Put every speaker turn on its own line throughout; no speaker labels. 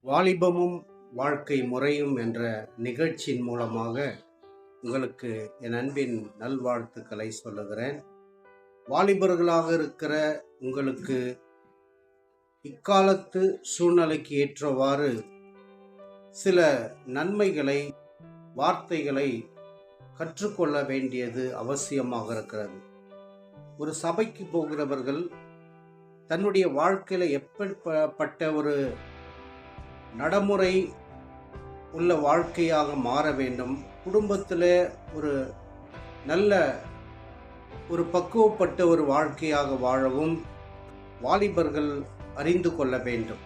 வாலிபமும் வாழ்க்கை முறையும் என்ற நிகழ்ச்சியின் மூலமாக உங்களுக்கு என் அன்பின் நல்வாழ்த்துக்களை சொல்லுகிறேன். வாலிபர்களாக இருக்கிற உங்களுக்கு இக்காலத்து சூழ்நிலைக்கு ஏற்றவாறு சில நன்மைகளை, வார்த்தைகளை கற்றுக்கொள்ள வேண்டியது அவசியமாக இருக்கிறது. ஒரு சபைக்கு போகிறவர்கள் தன்னுடைய வாழ்க்கையில் எப்படிப்பட்ட ஒரு நடைமுறை உள்ள வாழ்க்கையாக மாற வேண்டும், குடும்பத்தில் ஒரு நல்ல ஒரு பக்குவப்பட்ட ஒரு வாழ்க்கையாக வாழவும் வாலிபர்கள் அறிந்து கொள்ள வேண்டும்.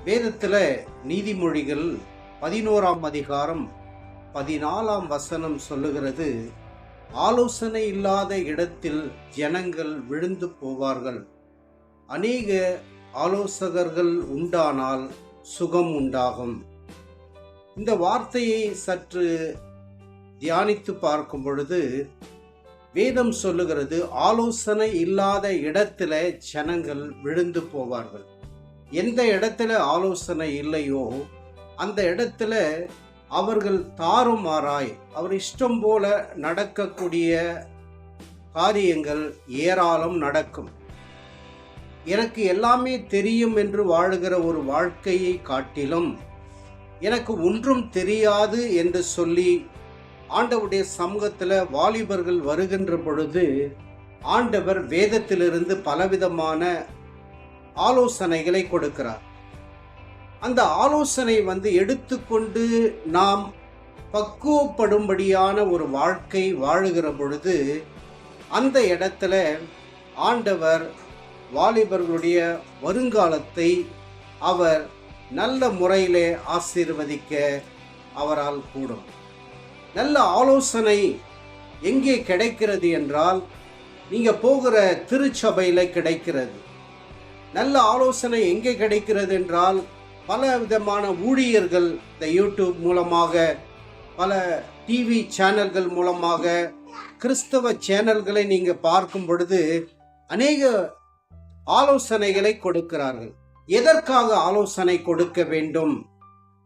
வேதத்தில் நீதிமொழிகள் 11ஆம் அதிகாரம் 14ஆம் வசனம் சொல்லுகிறது, ஆலோசனை இல்லாத இடத்தில் ஜனங்கள் விழுந்து போவார்கள், அநேக ஆலோசகர்கள் உண்டானால் சுகம் உண்டாகும். இந்த வார்த்தையை சற்று தியானித்து பார்க்கும் பொழுது வேதம் சொல்லுகிறது, ஆலோசனை இல்லாத இடத்துல ஜனங்கள் விழுந்து போவார்கள். எந்த இடத்துல ஆலோசனை இல்லையோ அந்த இடத்துல அவர்கள் தாறுமாறாய் அவர் இஷ்டம் போல நடக்கக்கூடிய காரியங்கள் ஏராளம் நடக்கும். எனக்கு எல்லாமே தெரியும் என்று வாழுகிற ஒரு வாழ்க்கையை காட்டிலும் எனக்கு ஒன்றும் தெரியாது என்று சொல்லி ஆண்டவருடைய சமூகத்தில் வாலிபர்கள் வருகின்ற பொழுது ஆண்டவர் வேதத்திலிருந்து பலவிதமான ஆலோசனைகளை கொடுக்கிறார். அந்த ஆலோசனை எடுத்துக்கொண்டு நாம் பக்குவப்படும்படியான ஒரு வாழ்க்கை வாழுகிற பொழுது அந்த இடத்துல ஆண்டவர் வாலிபர்களுடைய வருங்காலத்தை அவர் நல்ல முறையிலே ஆசீர்வதிக்க அவரால் கூடும். நல்ல ஆலோசனை எங்கே கிடைக்கிறது என்றால், நீங்கள் போகிற திருச்சபையில் கிடைக்கிறது. நல்ல ஆலோசனை எங்கே கிடைக்கிறது என்றால், பல விதமான ஊழியர்கள் இந்த யூடியூப் மூலமாக, பல டிவி சேனல்கள் மூலமாக, கிறிஸ்தவ சேனல்களை நீங்கள் பார்க்கும் பொழுது அநேக ஆலோசனைகளை கொடுக்கிறார்கள். எதற்காக ஆலோசனை கொடுக்க வேண்டும்?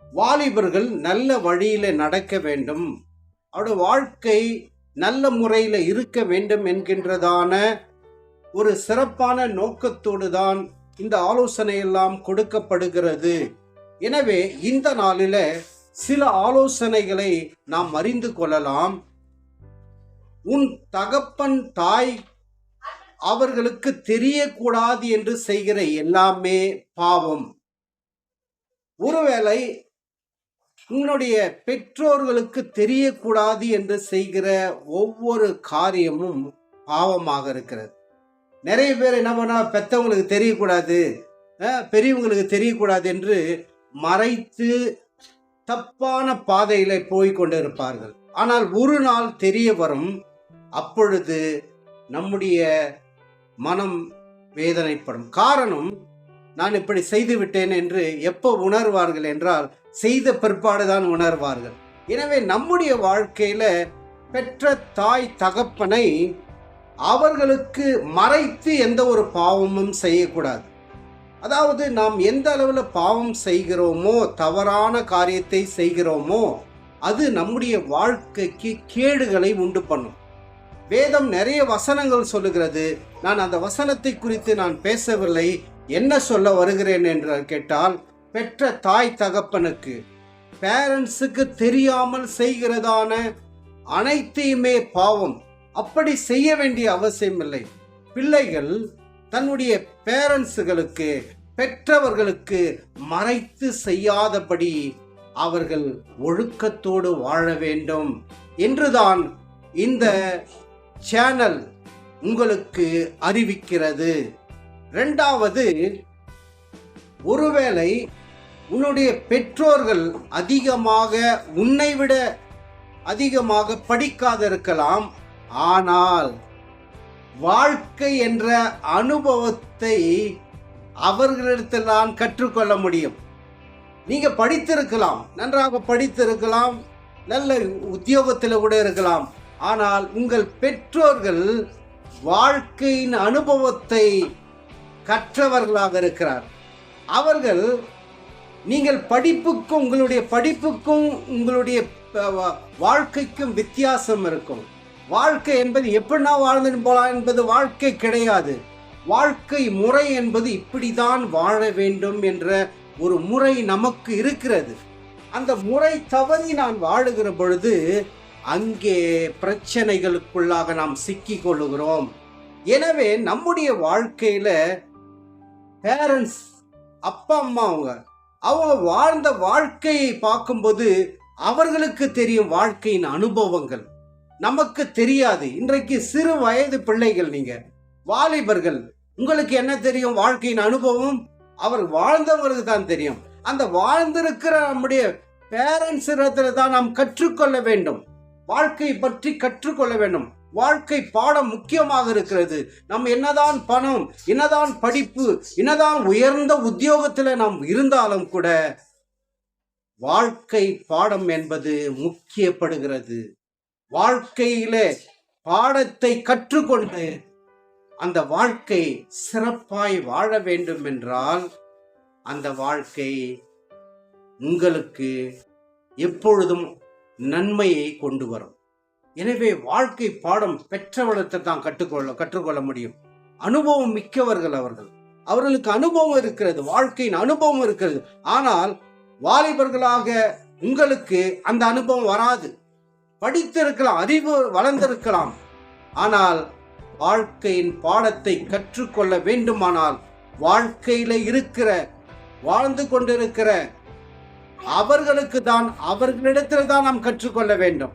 வாலிபர்கள் நல்ல வழியில நடக்க வேண்டும், அவருடைய வாழ்க்கை நல்ல முறையில் இருக்க வேண்டும் என்கின்றதான ஒரு சிறப்பான நோக்கத்தோடு தான் இந்த ஆலோசனை எல்லாம் கொடுக்கப்படுகிறது. எனவே இந்த நாளில சில ஆலோசனைகளை நாம் அறிந்து கொள்ளலாம். உன் தகப்பன் தாய் அவர்களுக்கு தெரியக்கூடாது என்று செய்கிற எல்லாமே பாவம். ஒருவேளை உன்னுடைய பெற்றோர்களுக்கு தெரியக்கூடாது என்று செய்கிற ஒவ்வொரு காரியமும் பாவமாக இருக்கிறது. நிறைய பேர் என்ன பண்ணா, பெற்றவங்களுக்கு தெரியக்கூடாது, பெரியவங்களுக்கு தெரியக்கூடாது என்று மறைத்து தப்பான பாதையில போய் கொண்டு இருப்பார்கள். ஆனால் ஒரு நாள் தெரிய வரும், அப்பொழுது நம்முடைய மனம் வேதனைப்படும். காரணம், நான் இப்படி செய்து விட்டேன் என்று எப்போ உணர்வார்கள் என்றால் செய்த பிற்பாடுதான் உணர்வார்கள். எனவே நம்முடைய வாழ்க்கையில பெற்ற தாய் தகப்பனை அவர்களுக்கு மறைத்து எந்த ஒரு பாவமும் செய்யக்கூடாது. அதாவது நாம் எந்த அளவில் பாவம் செய்கிறோமோ, தவறான காரியத்தை செய்கிறோமோ, அது நம்முடைய வாழ்க்கைக்கு கேடுகளை உண்டு பண்ணும். வேதம் நிறைய வசனங்கள் சொல்லுகிறது. நான் அந்த வசனத்தை குறித்து நான் பேசவில்லை. என்ன சொல்ல வருகிறேன் என்று கேட்டால், பெற்ற தாய் தகப்பனுக்கு, பேரண்ட்ஸுக்கு தெரியாமல் செய்கிறதான அனைத்தையுமே பாவம். அப்படி செய்ய வேண்டிய அவசியம் இல்லை. பிள்ளைகள் தன்னுடைய பேரண்ட்ஸுகளுக்கு, பெற்றவர்களுக்கு மறைத்து செய்யாதபடி அவர்கள் ஒழுக்கத்தோடு வாழ வேண்டும் என்றுதான் இந்த சேனல் உங்களுக்கு அறிவிக்கிறது. இரண்டாவது, ஒருவேளை உன்னுடைய பெற்றோர்கள் அதிகமாக, உன்னை விட அதிகமாக படிக்காத இருக்கலாம், ஆனால் வாழ்க்கை என்ற அனுபவத்தை அவர்களிடத்தில் தான் கற்றுக்கொள்ள முடியும். நீங்க படித்திருக்கலாம், நன்றாக படித்திருக்கலாம், நல்ல உத்தியோகத்தில் கூட இருக்கலாம், ஆனால் உங்கள் பெற்றோர்கள் வாழ்க்கையின் அனுபவத்தை கற்றவர்களாக இருக்கிறார். அவர்கள் நீங்கள் படிப்புக்கும் உங்களுடைய படிப்புக்கும் உங்களுடைய வாழ்க்கைக்கும் வித்தியாசம் இருக்கும். வாழ்க்கை என்பது எப்படின்னா வாழ்ந்துட்டு போலாம் என்பது வாழ்க்கை கிடையாது. வாழ்க்கை முறை என்பது இப்படிதான் வாழ வேண்டும் என்ற ஒரு முறை நமக்கு இருக்கிறது. அந்த முறை தவறி நான் வாழுகிற பொழுது அங்கே பிரச்சனைகளுக்குள்ளாக நாம் சிக்கிக் கொள்ளுகிறோம். எனவே நம்முடைய வாழ்க்கையில பேரண்ட்ஸ், அப்பா அம்மா அவங்க வாழ்ந்த வாழ்க்கையை பார்க்கும்போது அவர்களுக்கு தெரியும் வாழ்க்கையின் அனுபவங்கள், நமக்கு தெரியாது. இன்றைக்கு சிறு வயது பிள்ளைகள், நீங்க வாலிபர்கள், உங்களுக்கு என்ன தெரியும்? வாழ்க்கையின் அனுபவம் அவர் வாழ்ந்தவங்களுக்கு தான் தெரியும். அந்த வாழ்ந்திருக்கிற நம்முடைய பேரண்ட்ஸ் இடத்துல தான் நாம் கற்றுக்கொள்ள வேண்டும். வாழ்க்கை பற்றி கற்றுக்கொள்ள வேண்டும். வாழ்க்கை பாடம் முக்கியமாக இருக்கிறது. நம்ம என்னதான் பணம், என்னதான் படிப்பு, என்னதான் உயர்ந்த உத்தியோகத்தில் நாம் இருந்தாலும் கூட வாழ்க்கை பாடம் என்பது முக்கியப்படுகிறது. வாழ்க்கையிலே பாடத்தை கற்றுக்கொண்டு அந்த வாழ்க்கை சிறப்பாய் வாழ வேண்டும் என்றால் அந்த வாழ்க்கை உங்களுக்கு எப்பொழுதும் நன்மையை கொண்டு வரும். எனவே வாழ்க்கை பாடம் பெற்றவளத்தை தான் கற்றுக்கொள்ள முடியும். அனுபவம் மிக்கவர்கள் அவர்களுக்கு அனுபவம் இருக்கிறது, வாழ்க்கையின் அனுபவம் இருக்கிறது. ஆனால் வாலிபர்களாக உங்களுக்கு அந்த அனுபவம் வராது. படித்திருக்கலாம், அறிவு வளர்ந்திருக்கலாம். ஆனால் வாழ்க்கையின் பாடத்தை கற்றுக்கொள்ள வேண்டுமானால் வாழ்க்கையில வாழ்ந்து கொண்டிருக்கிற அவர்களுக்கு தான், அவர்களிடத்தில் தான் நாம் கற்றுக்கொள்ள வேண்டும்.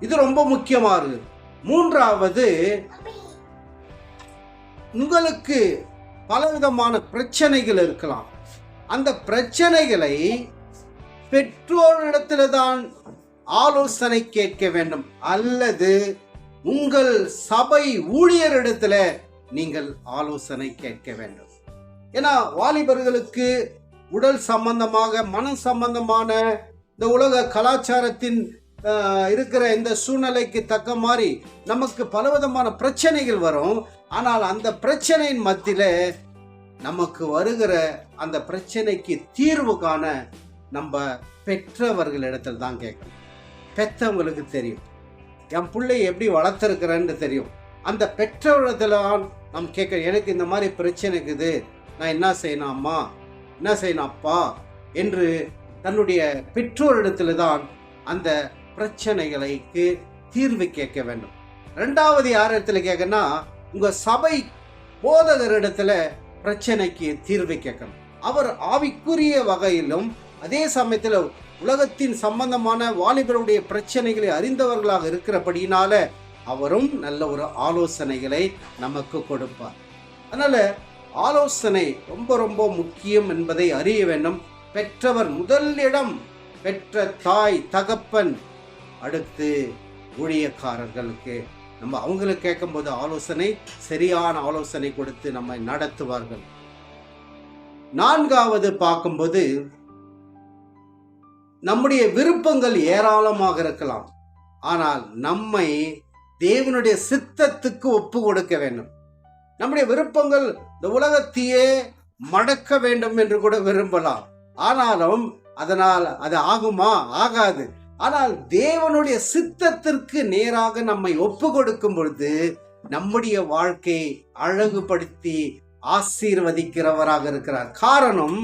இது ரொம்ப முக்கியமானது. மூன்றாவது, உங்களுக்கு பலவிதமான பிரச்சனைகள் இருக்கலாம். அந்த பிரச்சனைகளை பெற்றோரிடத்தில் தான் ஆலோசனை கேட்க வேண்டும், அல்லது உங்கள் சபை ஊழியரிடத்துல நீங்கள் ஆலோசனை கேட்க வேண்டும். ஏன்னா வாலிபர்களுக்கு உடல் சம்பந்தமாக, மன சம்பந்தமான, இந்த உலக கலாச்சாரத்தின் இருக்கிற இந்த சூழ்நிலைக்கு தக்க மாதிரி நமக்கு பலவிதமான பிரச்சனைகள் வரும். ஆனால் அந்த பிரச்சனையின் மத்தியில நமக்கு வருகிற அந்த பிரச்சனைக்கு தீர்வு காண நம்ம பெற்றவர்களிடத்தில் தான் கேட்கணும். பெற்றவங்களுக்கு தெரியும், என் பிள்ளையை எப்படி வளர்த்துருக்கிறேன்னு தெரியும். அந்த பெற்றவரிடத்துல நாம் கேட்க, எனக்கு இந்த மாதிரி பிரச்சனை இருக்குது, நான் என்ன செய்யணும் அம்மா, என்ன செய்யணும் அப்பா என்று தன்னுடைய பெற்றோரிடத்துல தான் அந்த பிரச்சனைகளுக்கு தீர்வு கேட்க வேண்டும். இரண்டாவது யார் இடத்துல கேட்கணும்னா, உங்க சபை போதகரிடத்துல பிரச்சனைக்கு தீர்வு கேட்கணும். அவர் ஆவிக்குரிய வகையிலும் அதே சமயத்தில் உலகத்தின் சம்பந்தமான வாலிபருடைய பிரச்சனைகளை அறிந்தவர்களாக இருக்கிறபடினால அவரும் நல்ல ஒரு ஆலோசனைகளை நமக்கு கொடுப்பார். அதனால ஆலோசனை ரொம்ப ரொம்ப முக்கியம் என்பதை அறிய வேண்டும். பெற்றவர் முதலிடம், பெற்ற தாய் தகப்பன், அடுத்து ஊழியக்காரர்களுக்கு நம்ம அவங்களுக்கு கேட்கும்போது ஆலோசனை, சரியான ஆலோசனை கொடுத்து நம்மை நடத்துவார்கள். நான்காவது பார்க்கும்போது, நம்முடைய விருப்பங்கள் ஏராளமாக இருக்கலாம். ஆனால் நம்மை தேவனுடைய சித்தத்துக்கு ஒப்பு கொடுக்க வேண்டும். நம்முடைய விருப்பங்கள் இந்த உலகத்தையே மடக்க வேண்டும் என்று கூட விரும்பலாம். ஆனாலும் அதனால் அது ஆகுமா? ஆகாது. ஆனால் தேவனுடைய சித்தத்திற்கு நேராக நம்மை ஒப்பு கொடுக்கும் பொழுது நம்முடைய வாழ்க்கையை அழகுபடுத்தி ஆசீர்வதிக்கிறவராக இருக்கிறார். காரணம்,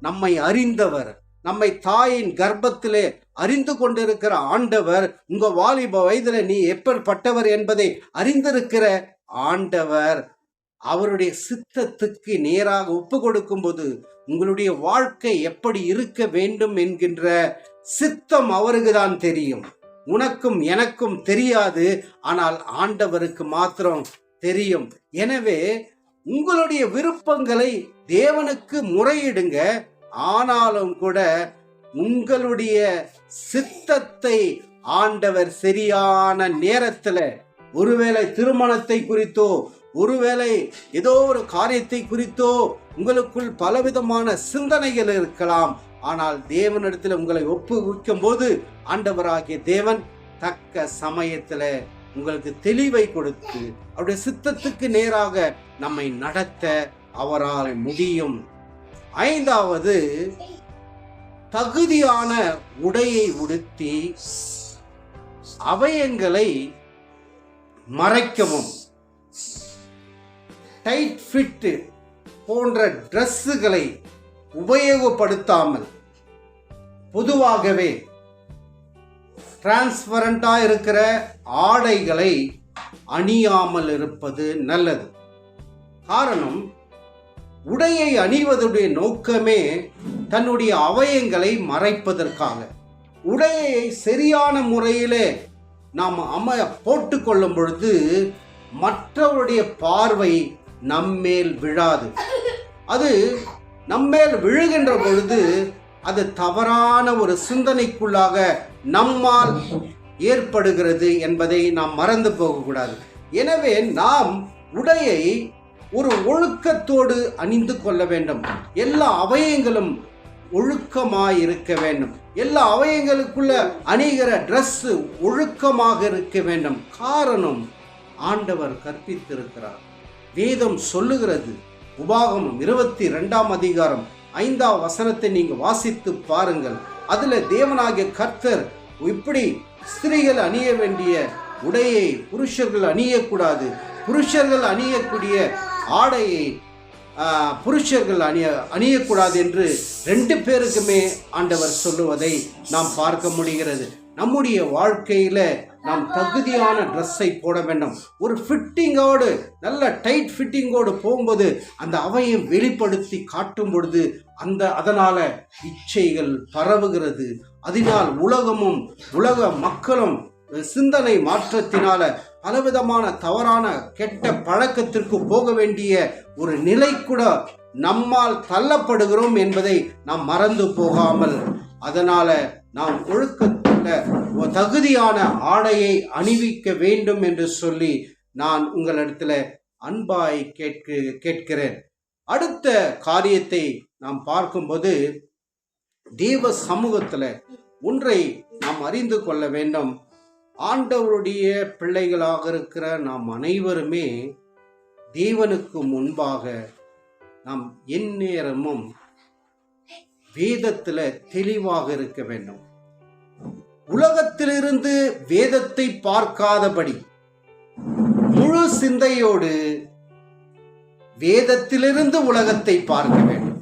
நம்மை அறிந்தவர், நம்மை தாயின் கர்ப்பத்திலே அறிந்து கொண்டிருக்கிற ஆண்டவர், உங்க வாலிப வயதுல நீ எப்படிப்பட்டவர் என்பதை அறிந்திருக்கிற ஆண்டவர், அவருடைய சித்தத்துக்கு நேராக ஒப்பு கொடுக்கும் போது உங்களுடைய வாழ்க்கை எப்படி இருக்க வேண்டும் என்கின்ற சித்தம் அவருக்கு தான் தெரியும். உனக்கும் எனக்கும் தெரியாது, ஆனால் ஆண்டவருக்கு மாத்திரம் தெரியும். எனவே உங்களுடைய விருப்பங்களை தேவனுக்கு முறையிடுங்க. ஆனாலும் கூட உங்களுடைய சித்தத்தை ஆண்டவர் சரியான நேரத்துல, ஒருவேளை திருமணத்தை குறித்தோ, ஒருவேளை ஏதோ ஒரு காரியத்தை குறித்தோ உங்களுக்குள் பலவிதமான சிந்தனைகள் இருக்கலாம். ஆனால் தேவனிடத்தில் உங்களை ஒப்புவிக்கும் போது ஆண்டவராகிய தேவன் தக்க சமயத்துல உங்களுக்கு தெளிவை கொடுத்து அவருடைய சித்தத்துக்கு நேராக நம்மை நடத்த அவரால் முடியும். ஐந்தாவது, தகுதியான உடையை உடுத்தி அவயங்களை மறைக்கவும், டைட் ஃபிட் போன்ற டிரெஸ்ஸுகளை உபயோகப்படுத்தாமல் பொதுவாகவே டிரான்ஸ்பரண்டா இருக்கிற ஆடைகளை அணியாமல் இருப்பது நல்லது. காரணம், உடையை அணிவதுடைய நோக்கமே தன்னுடைய அவயங்களை மறைப்பதற்காக. உடையை சரியான முறையிலே நாம் போட்டுக்கொள்ளும் பொழுது மற்றவருடைய பார்வை நம்மேல் விழாது. அது நம்மேல் விழுகின்ற பொழுது அது தவறான ஒரு சிந்தனைக்குள்ளாக நம்மால் ஏற்படுகிறது என்பதை நாம் மறந்து போகக்கூடாது. எனவே நாம் உடையை ஒரு ஒழுக்கத்தோடு அணிந்து கொள்ள வேண்டும். எல்லா அவயங்களும் ஒழுக்கமாய் இருக்க வேண்டும். எல்லா அவயங்களுக்குள்ள அணிகிற ட்ரெஸ் ஒழுக்கமாக இருக்க வேண்டும். காரணம், ஆண்டவர் கற்பித்திருக்கிறார். வேதம் சொல்லுகிறது. உபாகமம் 22ஆம் அதிகாரம் 5ஆம் வசனத்தை நீங்க வாசித்து பாருங்கள். அதுல தேவனாகிய கர்த்தர் இப்படி ஸ்திரீகள் அணிய வேண்டிய உடையை புருஷர்கள் அணியக்கூடாது, புருஷர்கள் அணியக்கூடிய ஆடையை புருஷர்கள் அணியக்கூடாது என்று 2 பேருக்குமே ஆண்டவர் சொல்லுவதை நாம் பார்க்க முடிகிறது. நம்முடைய வாழ்க்கையில நாம் தகுதியான ட்ரெஸ்ஸை போட வேண்டும். ஒரு ஃபிட்டிங்கோடு, நல்ல டைட் ஃபிட்டிங்கோடு போகும்போது அந்த அவையை வெளிப்படுத்தி காட்டும் பொழுது அதனால இச்சைகள் பரவுகிறது. அதனால் உலகமும் உலக மக்களும் சிந்தனை மாற்றத்தினால பலவிதமான தவறான கெட்ட பழக்கத்திற்கு போக வேண்டிய ஒரு நிலை கூட நம்மால் தள்ளப்படுகிறோம் என்பதை நாம் மறந்து போகாமல், அதனால நாம் ஒழுக்கத்துள்ள தகுதியான ஆடையை அணிவிக்க வேண்டும் என்று சொல்லி நான் உங்களிடத்துல அன்பாய் கேட்கிறேன். அடுத்த காரியத்தை நாம் பார்க்கும்போது, தேவ சமூகத்துல ஒன்றை நாம் அறிந்து கொள்ள வேண்டும். ஆண்டவருடைய பிள்ளைகளாக இருக்கிற நாம் அனைவருமே தேவனுக்கு முன்பாக நாம் எந்நேரமும் வேதத்துல தெளிவாக இருக்க வேண்டும். உலகத்திலிருந்து வேதத்தை பார்க்காதபடி முழு சிந்தையோடு வேதத்திலிருந்து உலகத்தை பார்க்க வேண்டும்.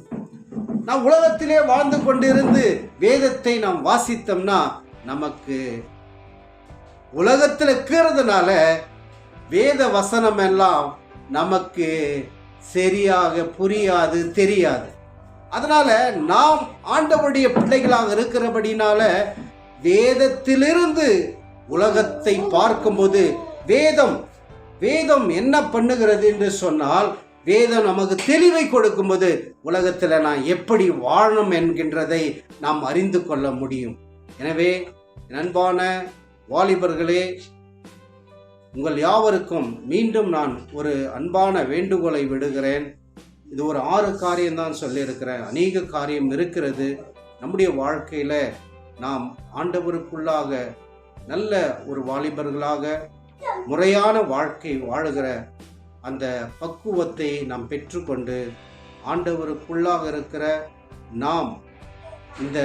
நாம் உலகத்திலே வாழ்ந்து கொண்டிருந்து வேதத்தை நாம் வாசித்தோம்னா நமக்கு உலகத்தில் இருக்கிறதுனால வேத வசனம் எல்லாம் நமக்கு சரியாக புரியாது, தெரியாது. அதனால நாம் ஆண்டவருடைய பிள்ளைகளாக இருக்கிறபடினால வேதத்திலிருந்து உலகத்தை பார்க்கும்போது வேதம் என்ன பண்ணுகிறது என்று சொன்னால், வேதம் நமக்கு தெளிவை கொடுக்கும்போது உலகத்தில் நான் எப்படி வாழணும் என்கின்றதை நாம் அறிந்து கொள்ள முடியும். எனவே அன்பான வாலிபர்களே, உங்கள் யாவருக்கும் மீண்டும் நான் ஒரு அன்பான வேண்டுகோளை விடுகிறேன். இது ஒரு 6 காரியம்தான் சொல்லியிருக்கிறேன். அநேக காரியம் இருக்கிறது. நம்முடைய வாழ்க்கையில் நாம் ஆண்டவருக்குள்ளாக நல்ல ஒரு வாலிபர்களாக முறையான வாழ்க்கை வாழுகிற அந்த பக்குவத்தை நாம் பெற்றுக்கொண்டு ஆண்டவருக்குள்ளாக இருக்கிற நாம் இந்த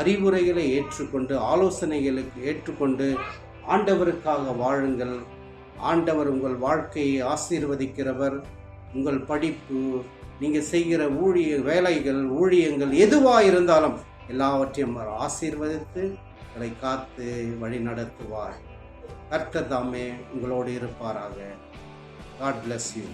அறிவுரைகளை ஏற்றுக்கொண்டு, ஆலோசனைகளுக்கு ஏற்றுக்கொண்டு ஆண்டவருக்காக வாழுங்கள். ஆண்டவர் உங்கள் வாழ்க்கையை ஆசீர்வதிக்கிறவர். உங்கள் படிப்பு, நீங்கள் செய்கிற வேலைகள், ஊழியங்கள் எதுவாக இருந்தாலும் எல்லாவற்றையும் ஆசீர்வதித்து உங்களை காத்து வழி நடத்துவார். கர்த்தர் தாமே உங்களோடு இருப்பாராக. God bless you.